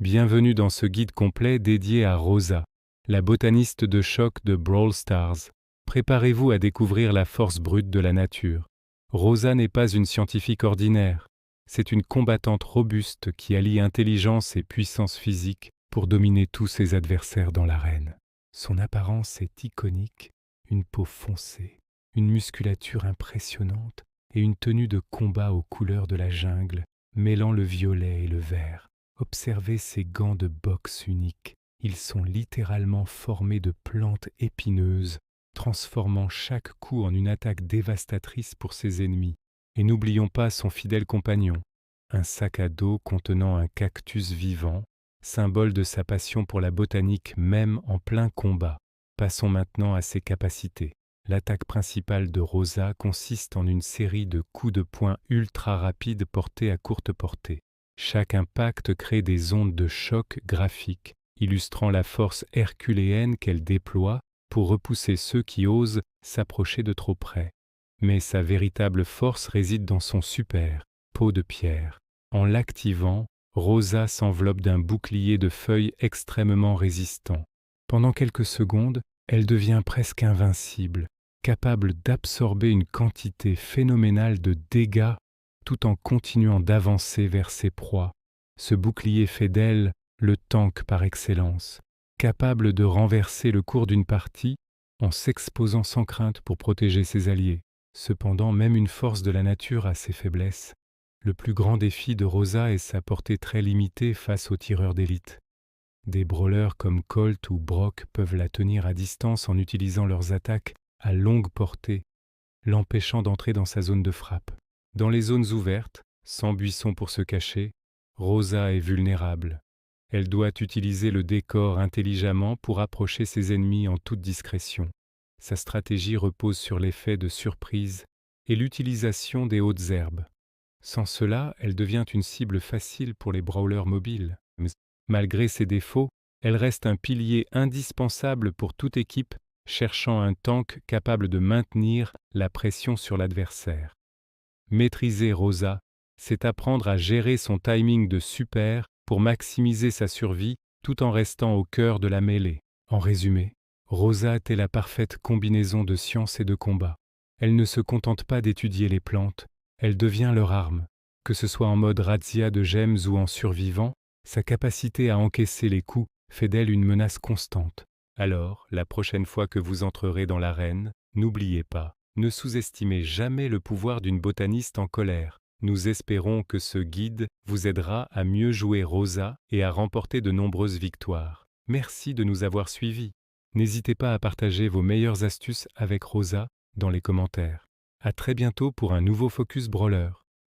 Bienvenue dans ce guide complet dédié à Rosa, la botaniste de choc de Brawl Stars. Préparez-vous à découvrir la force brute de la nature. Rosa n'est pas une scientifique ordinaire, c'est une combattante robuste qui allie intelligence et puissance physique pour dominer tous ses adversaires dans l'arène. Son apparence est iconique, une peau foncée, une musculature impressionnante et une tenue de combat aux couleurs de la jungle, mêlant le violet et le vert. Observez ces gants de boxe uniques. Ils sont littéralement formés de plantes épineuses, transformant chaque coup en une attaque dévastatrice pour ses ennemis. Et n'oublions pas son fidèle compagnon, un sac à dos contenant un cactus vivant, symbole de sa passion pour la botanique même en plein combat. Passons maintenant à ses capacités. L'attaque principale de Rosa consiste en une série de coups de poing ultra rapides portés à courte portée. Chaque impact crée des ondes de choc graphiques, illustrant la force herculéenne qu'elle déploie pour repousser ceux qui osent s'approcher de trop près. Mais sa véritable force réside dans son super, peau de pierre. En l'activant, Rosa s'enveloppe d'un bouclier de feuilles extrêmement résistant. Pendant quelques secondes, elle devient presque invincible, capable d'absorber une quantité phénoménale de dégâts tout en continuant d'avancer vers ses proies. Ce bouclier fait d'elle le tank par excellence, capable de renverser le cours d'une partie en s'exposant sans crainte pour protéger ses alliés. Cependant, même une force de la nature a ses faiblesses. Le plus grand défi de Rosa est sa portée très limitée face aux tireurs d'élite. Des brawlers comme Colt ou Brock peuvent la tenir à distance en utilisant leurs attaques à longue portée, l'empêchant d'entrer dans sa zone de frappe. Dans les zones ouvertes, sans buissons pour se cacher, Rosa est vulnérable. Elle doit utiliser le décor intelligemment pour approcher ses ennemis en toute discrétion. Sa stratégie repose sur l'effet de surprise et l'utilisation des hautes herbes. Sans cela, elle devient une cible facile pour les brawlers mobiles. Malgré ses défauts, elle reste un pilier indispensable pour toute équipe cherchant un tank capable de maintenir la pression sur l'adversaire. Maîtriser Rosa, c'est apprendre à gérer son timing de super pour maximiser sa survie tout en restant au cœur de la mêlée. En résumé, Rosa est la parfaite combinaison de science et de combat. Elle ne se contente pas d'étudier les plantes, elle devient leur arme. Que ce soit en mode razzia de gemmes ou en survivant, sa capacité à encaisser les coups fait d'elle une menace constante. Alors, la prochaine fois que vous entrerez dans l'arène, n'oubliez pas, ne sous-estimez jamais le pouvoir d'une botaniste en colère. Nous espérons que ce guide vous aidera à mieux jouer Rosa et à remporter de nombreuses victoires. Merci de nous avoir suivis. N'hésitez pas à partager vos meilleures astuces avec Rosa dans les commentaires. À très bientôt pour un nouveau Focus Brawler.